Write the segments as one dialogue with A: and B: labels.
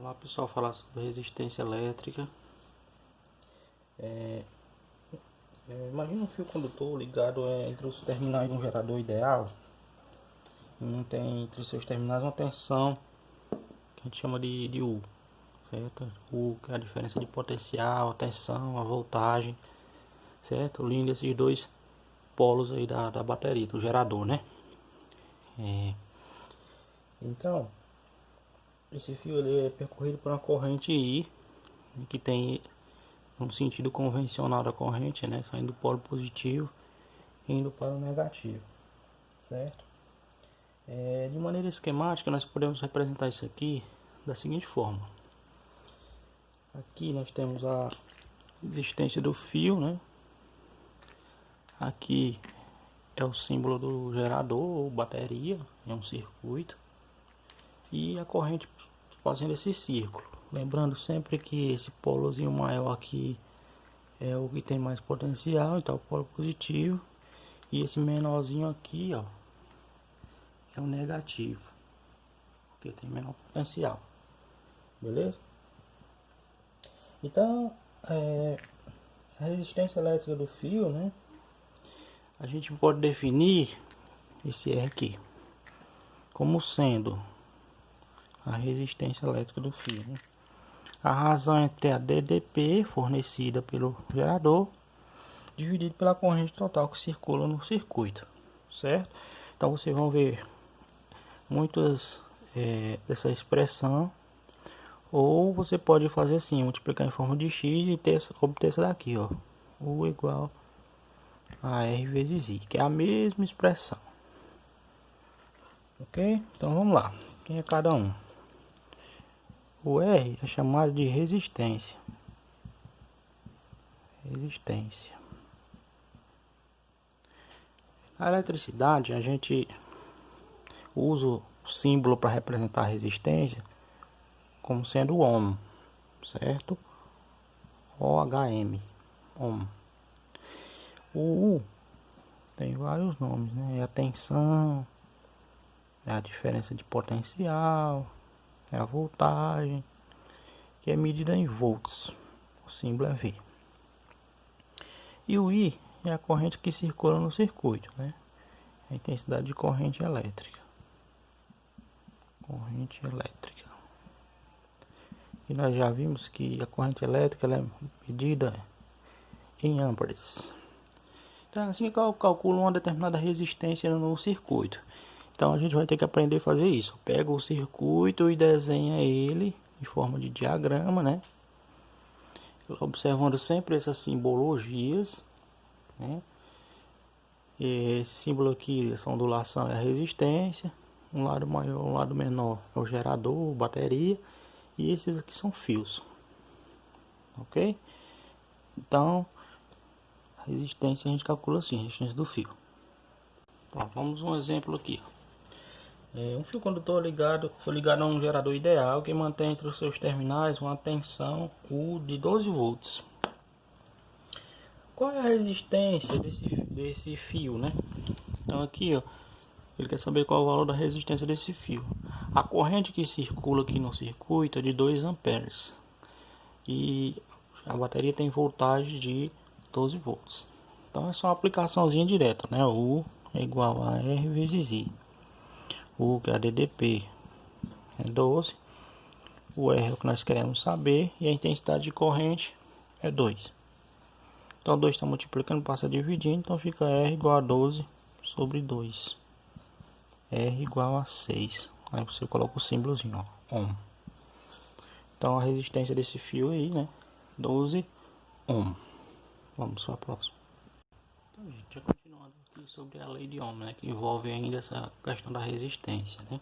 A: Olá pessoal, falar sobre resistência elétrica. Imagina um fio condutor ligado entre os terminais de um gerador ideal. Não tem entre seus terminais uma tensão que a gente chama de U, certo? U que é a diferença de potencial, a tensão, a voltagem, certo? Unindo esses dois polos aí da bateria, do gerador, né? Então, esse fio ele é percorrido por uma corrente I, que tem um sentido convencional da corrente, né? Saindo do polo positivo e indo para o negativo, certo? De maneira esquemática, nós podemos representar isso aqui da seguinte forma. Aqui nós temos a resistência do fio, né? Aqui é o símbolo do gerador ou bateria, é um circuito. E a corrente fazendo esse círculo. Lembrando sempre que esse polozinho maior aqui é o que tem mais potencial, então é o polo positivo. E esse menorzinho aqui, ó, é o negativo, porque tem menor potencial. Beleza? Então, a resistência elétrica do fio, né? A gente pode definir esse R aqui como sendo a resistência elétrica do fio, né? A razão entre a DDP fornecida pelo gerador dividido pela corrente total que circula no circuito, certo? Então vocês vão ver muitas dessa expressão, ou você pode fazer assim, multiplicar em forma de x e obter essa daqui, ó, U igual a R vezes I, que é a mesma expressão. Ok? Então vamos lá. Quem é cada um? O R é chamado de resistência. Na eletricidade, a gente usa o símbolo para representar a resistência como sendo o ohm, certo? OHM, ohm. O U tem vários nomes, né? É a tensão, é a diferença de potencial, é a voltagem, que é medida em volts. O símbolo é V. E o I é a corrente que circula no circuito, né? A intensidade de corrente elétrica. E nós já vimos que a corrente elétrica ela é medida em amperes. Então, assim que eu calculo uma determinada resistência no circuito. Então, a gente vai ter que aprender a fazer isso. Pega o circuito e desenha ele em forma de diagrama, né? Observando sempre essas simbologias, né? E esse símbolo aqui, essa ondulação é a resistência. Um lado maior, um lado menor é o gerador, bateria. E esses aqui são fios. Ok? Então, a resistência a gente calcula assim, a resistência do fio. Então, vamos um exemplo aqui. Um fio condutor foi ligado a um gerador ideal que mantém entre os seus terminais uma tensão U de 12 volts. Qual é a resistência desse fio, né? Então aqui, ó, ele quer saber qual é o valor da resistência desse fio. A corrente que circula aqui no circuito é de 2 amperes. E a bateria tem voltagem de 12 volts. Então é só uma aplicaçãozinha direta, né? U é igual a R vezes I. U que é a DDP é 12. O R é o que nós queremos saber. E a intensidade de corrente é 2. Então 2 está multiplicando, passa dividindo. Então fica R igual a 12 sobre 2. R igual a 6. Aí você coloca o símbolozinho, ó, ohm. Então a resistência desse fio aí, né? 12 ohm. Vamos para a próxima. Então, gente, já continuando aqui sobre a lei de Ohm, né? Que envolve ainda essa questão da resistência, né?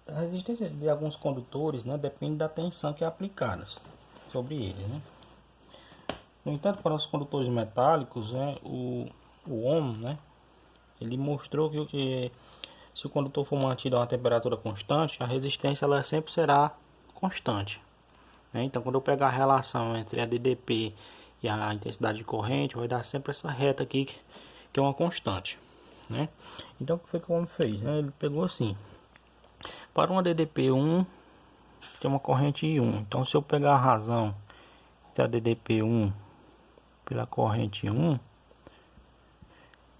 A: A resistência de alguns condutores, né? Depende da tensão que é aplicada sobre eles, né? No entanto, para os condutores metálicos, né? O Ohm, né? Ele mostrou que se o condutor for mantido a uma temperatura constante, a resistência ela sempre será constante, né? Então, quando eu pegar a relação entre a DDP e a intensidade de corrente, vai dar sempre essa reta aqui, que é uma constante, né? Então, o que foi que o homem fez, né? Ele pegou assim, para uma DDP1 tem uma corrente I1. Então se eu pegar a razão da DDP1 pela corrente 1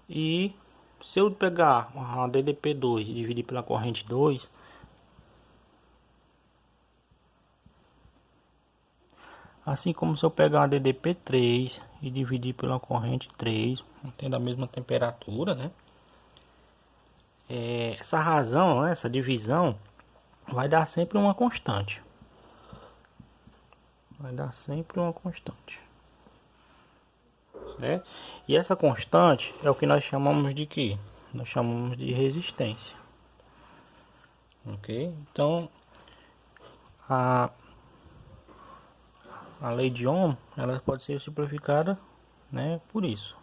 A: e se eu pegar a DDP2 e dividir pela corrente 2, assim como se eu pegar a DDP3 e dividir pela corrente 3, tendo a mesma temperatura, né? Essa razão, né, essa divisão vai dar sempre uma constante. Vai dar sempre uma constante. Né? E essa constante é o que nós chamamos de quê? Nós chamamos de resistência. Ok? Então, a lei de Ohm, ela pode ser simplificada, né, por isso.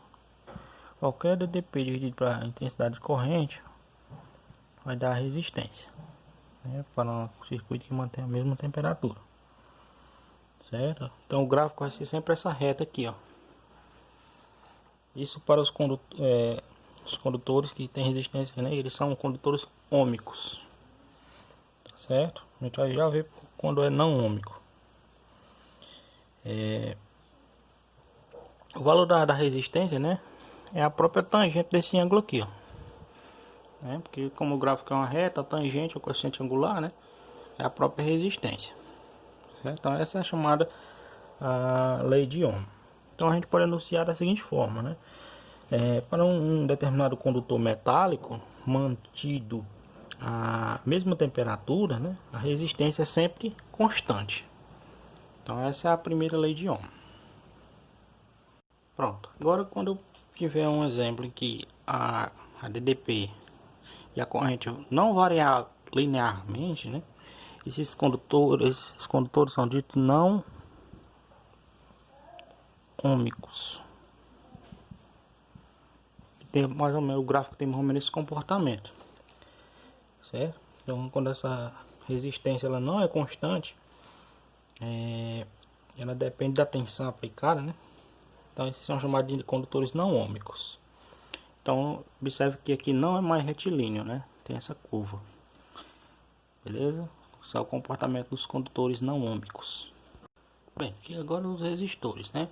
A: Qualquer DDP dividido pela intensidade de corrente vai dar resistência, né, para um circuito que mantém a mesma temperatura. Certo? Então o gráfico vai ser sempre essa reta aqui, ó. Isso para os condutores que têm resistência, né? Eles são condutores ômicos, certo? A gente vai já ver quando é não ômico. O valor da resistência, né, é a própria tangente desse ângulo aqui, ó. Porque como o gráfico é uma reta, a tangente, o coeficiente angular, né, é a própria resistência. Certo? Então essa é a chamada lei de Ohm. Então a gente pode enunciar da seguinte forma, né? Para um determinado condutor metálico mantido a mesma temperatura, né, a resistência é sempre constante. Então essa é a primeira lei de Ohm. Pronto. Agora quando eu tiver um exemplo em que a DDP e a corrente não variar linearmente, né, esses condutores são ditos não ômicos. Tem mais ou menos, o gráfico tem mais ou menos esse comportamento, certo? Então quando essa resistência ela não é constante, ela depende da tensão aplicada, né? Então esses são chamados de condutores não ômicos. Então observe que aqui não é mais retilíneo, né? Tem essa curva, beleza? Esse é o comportamento dos condutores não ômicos. Bem, aqui agora os resistores, né?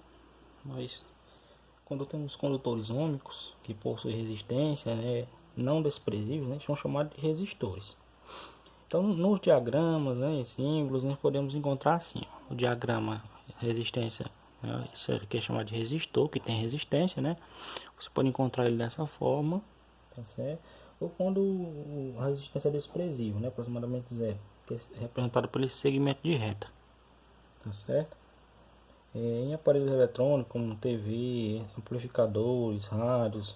A: Quando temos condutores ômicos que possuem resistência, né, não desprezível, né, são chamados de resistores. Então nos diagramas, né, em símbolos, nós podemos encontrar assim, ó, o diagrama resistência, né, isso aqui é chamado de resistor, que tem resistência, né? Você pode encontrar ele dessa forma, tá certo? Ou quando a resistência é desprezível, né, aproximadamente zero, que é representado por esse segmento de reta, tá certo? Em aparelhos eletrônicos como TV, amplificadores, rádios,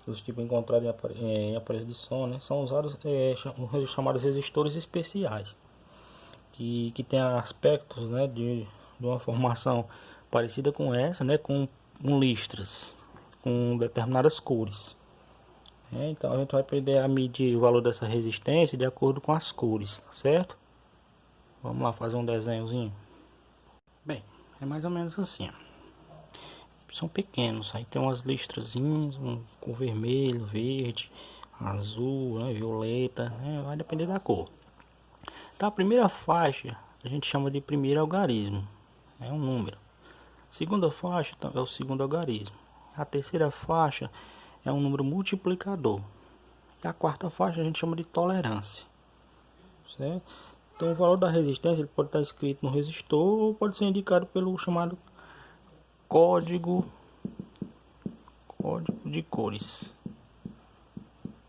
A: os tipos encontrados em aparelhos de som, né, são usados os chamados resistores especiais, que tem aspectos, né, de uma formação parecida com essa, né, com listras, com determinadas cores. Então a gente vai poder medir o valor dessa resistência de acordo com as cores, tá certo? Vamos lá fazer um desenhozinho. Bem, é mais ou menos assim, ó. São pequenos, aí tem umas listrazinhas, com vermelho, verde, azul, né, violeta, né, vai depender da cor. Então a primeira faixa a gente chama de primeiro algarismo, é um número. Segunda faixa é o segundo algarismo. A terceira faixa é um número multiplicador. E a quarta faixa a gente chama de tolerância, certo? Então o valor da resistência ele pode estar escrito no resistor ou pode ser indicado pelo chamado código de cores.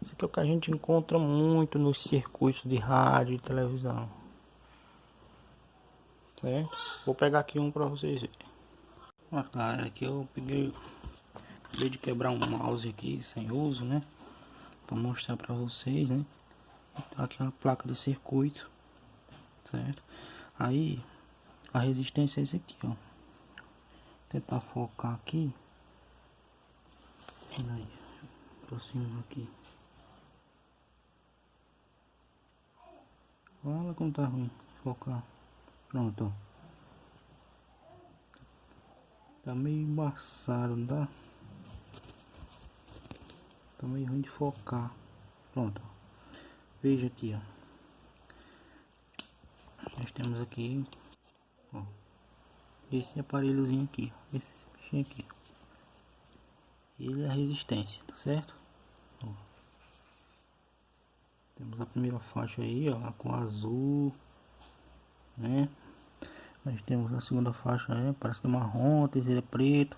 A: Isso aqui é o que a gente encontra muito nos circuitos de rádio e televisão, certo? Vou pegar aqui um para vocês verem. Aqui eu acabei de quebrar um mouse aqui sem uso, né, para mostrar para vocês, né. Então, aqui é uma placa de circuito, certo? Aí a resistência é esse aqui, ó. Vou tentar focar aqui. Olha aí, aproximo aqui. Olha como tá ruim focar. Pronto, ó. Tá meio embaçado, não tá? Tá meio ruim de focar. Pronto. Veja aqui, ó. Nós temos aqui, ó, esse aparelhozinho aqui, ó, esse bichinho aqui. Ele é a resistência, tá certo? Ó. Temos a primeira faixa aí, ó, com azul, né? Nós temos a segunda faixa, parece que é marrom, a terceira é preto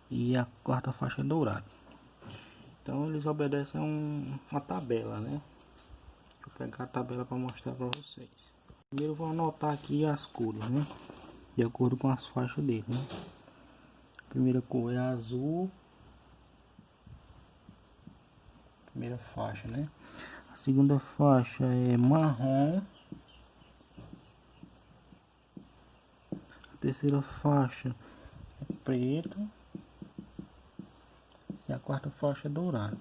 A: e a quarta faixa é dourada. Então eles obedecem a uma tabela, né? Vou pegar a tabela para mostrar para vocês. Primeiro eu vou anotar aqui as cores, né? De acordo com as faixas dele, né? A primeira cor é azul. Primeira faixa, né? A segunda faixa é marrom. A terceira faixa é preto. E a quarta faixa é dourada.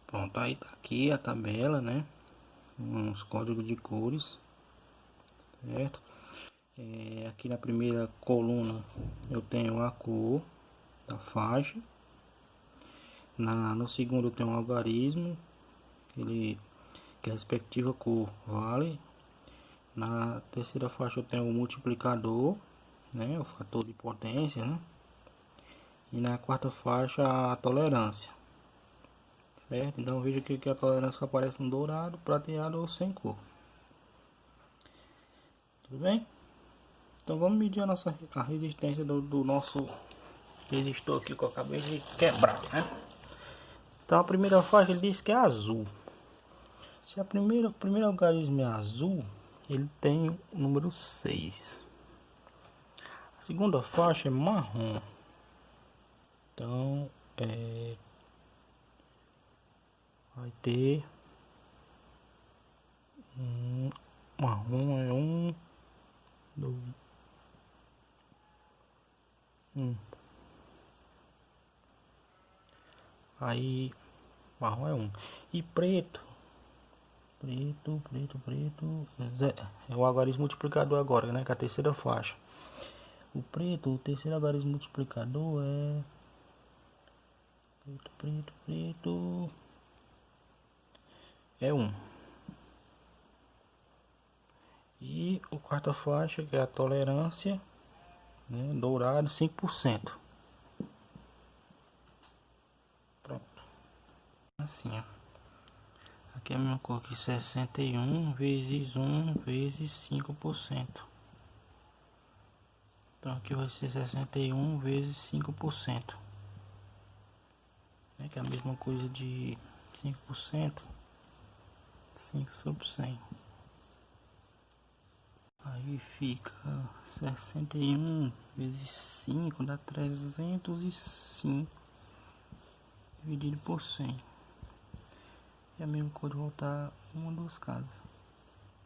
A: Pronto, aí tá aqui a tabela, né? Uns códigos de cores, certo? Aqui na primeira coluna eu tenho a cor da faixa. No segundo eu tenho um algarismo, que a respectiva cor vale. Na terceira faixa eu tenho o multiplicador, né? O fator de potência, né? E na quarta faixa a tolerância, certo? Então veja que a tolerância aparece no dourado, prateado ou sem cor. Tudo bem? Então vamos medir a resistência do nosso resistor aqui que eu acabei de quebrar, né? Então a primeira faixa ele diz que é azul. Se o primeiro algarismo é azul, ele tem o número 6. A segunda faixa é marrom. Então vai ter marrom é 1, 2, 1. Aí marrom é 1. E preto é o algarismo multiplicador agora, né? Que é a terceira faixa. O terceiro algarismo multiplicador é preto é 1. E o quarta faixa, que é a tolerância, né? Dourado 5%. Pronto. Assim, ó. Aqui é a mesma cor que 61 vezes 1 vezes 5%. Então aqui vai ser 61 vezes 5%. Que é a mesma coisa de 5%. 5 sobre 100. Aí fica 61 vezes 5 dá 305 dividido por 100. E a mesma coisa voltar uma das casas,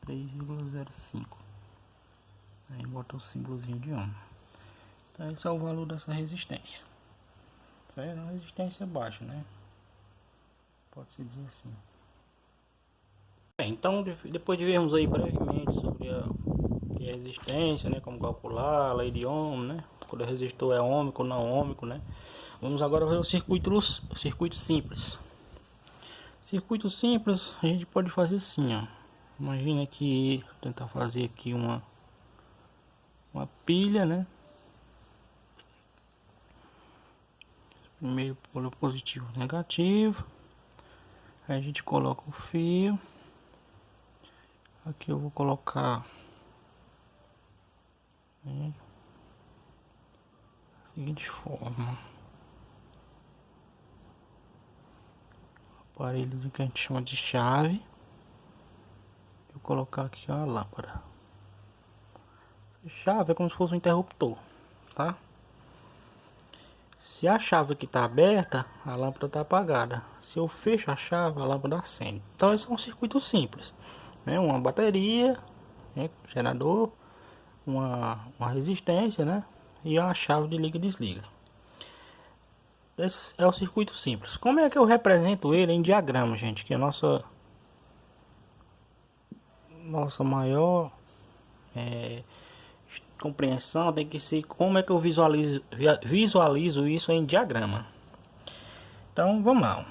A: 3,05. Aí bota o símbolozinho de ohm. Então esse é o valor dessa resistência. Isso aí é uma resistência baixa, né? Pode-se dizer assim. Então depois de vermos aí brevemente sobre a resistência, né? Como calcular, a lei de Ohm, né? Quando o resistor é ohmico ou não ohmico, né? Vamos agora ver o circuito simples. Circuito simples a gente pode fazer assim, ó. Imagina que vou tentar fazer aqui uma pilha, né? Primeiro polo positivo, negativo. Aí a gente coloca o fio. Aqui eu vou colocar da seguinte forma. Aparelho que a gente chama de chave. Vou colocar aqui a lâmpada. Chave é como se fosse um interruptor, tá? Se a chave aqui está aberta, a lâmpada está apagada. Se eu fecho a chave, a lâmpada acende. Então esse é um circuito simples, né? Uma bateria, né? Gerador, uma resistência, né? E a chave de liga e desliga. Esse é o circuito simples. Como é que eu represento ele em diagrama, gente? Que é a nossa maior compreensão tem que ser como é que eu visualizo isso em diagrama. Então vamos lá.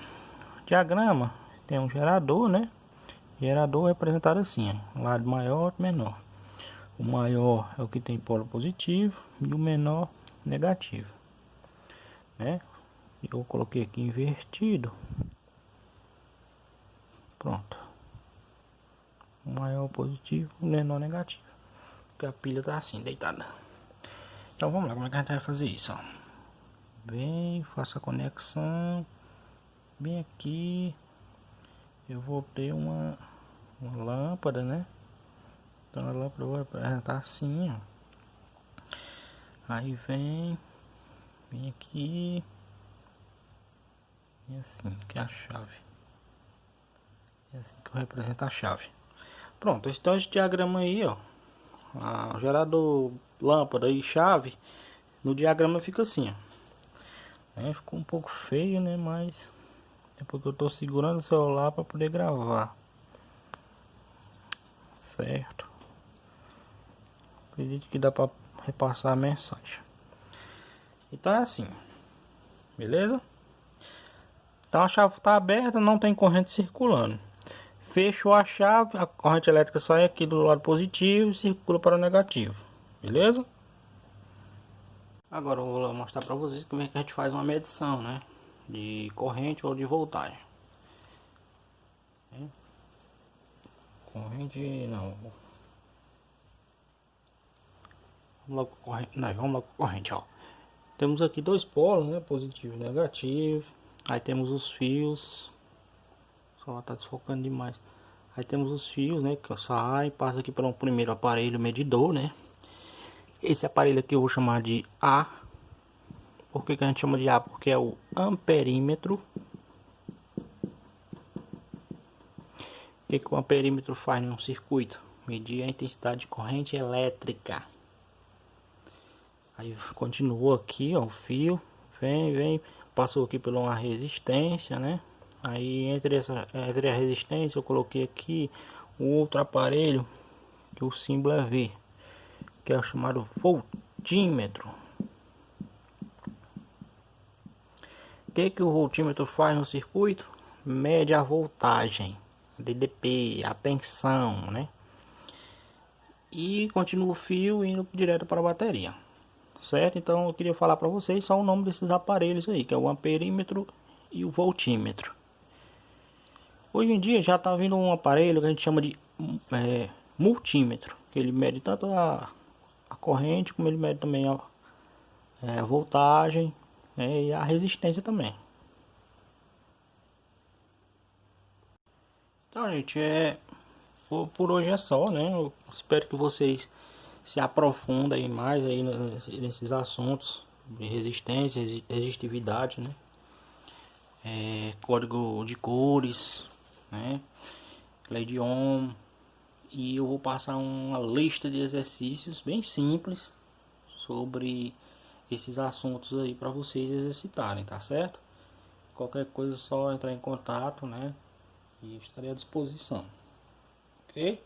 A: O diagrama tem um gerador, né? Gerador representado assim, ó, lado maior, outro menor. O maior é o que tem polo positivo e o menor negativo, né? Eu coloquei aqui invertido. Pronto. O maior positivo, o menor negativo. Porque a pilha tá assim, deitada. Então vamos lá, como é que a gente vai fazer isso, ó? Vem, faça a conexão. Bem aqui. Eu vou ter uma lâmpada, né? Então a lâmpada eu vou apresentar assim, ó. Aí vem aqui. E assim, que é a chave. É assim que eu represento a chave. Pronto, então esse diagrama aí, ó. O gerador, lâmpada e chave. No diagrama fica assim, ó. Ficou um pouco feio, né? Mas é porque eu tô segurando o celular para poder gravar. Certo. Acredito que dá para repassar a mensagem. Então é assim. Beleza? Então a chave está aberta, não tem corrente circulando. Fechou a chave, a corrente elétrica sai aqui do lado positivo e circula para o negativo. Beleza? Agora eu vou mostrar para vocês como é que a gente faz uma medição, né? De corrente ou de voltagem. Corrente não. Vamos logo com corrente. Não, vamos logo com corrente, ó. Temos aqui dois polos, né? Positivo e negativo. Aí temos os fios. Só tá desfocando demais. Aí temos os fios, né? Que saem, passa aqui para um primeiro aparelho medidor, né? Esse aparelho aqui eu vou chamar de A. Por que a gente chama de A? Porque é o amperímetro. O que o amperímetro faz num circuito? Medir a intensidade de corrente elétrica. Aí continuou aqui, ó, o fio. Vem, passou aqui por uma resistência, né? Aí entre a resistência eu coloquei aqui o outro aparelho, que o símbolo é V, que é o chamado voltímetro. O que o voltímetro faz no circuito? Mede a voltagem, DDP, a tensão, né? E continua o fio indo direto para a bateria, certo? Então eu queria falar para vocês só o nome desses aparelhos aí, que é o amperímetro e o voltímetro. Hoje em dia já está vindo um aparelho que a gente chama de multímetro, que ele mede tanto a corrente como ele mede também a voltagem, né, e a resistência também. Então, gente, por hoje é só, né? Eu espero que vocês se aprofundem mais aí nesses assuntos de resistência, resistividade, né? Código de cores, né? Lei de Ohm. E eu vou passar uma lista de exercícios bem simples sobre esses assuntos aí para vocês exercitarem, tá certo? Qualquer coisa é só entrar em contato, né? E estarei à disposição. Ok?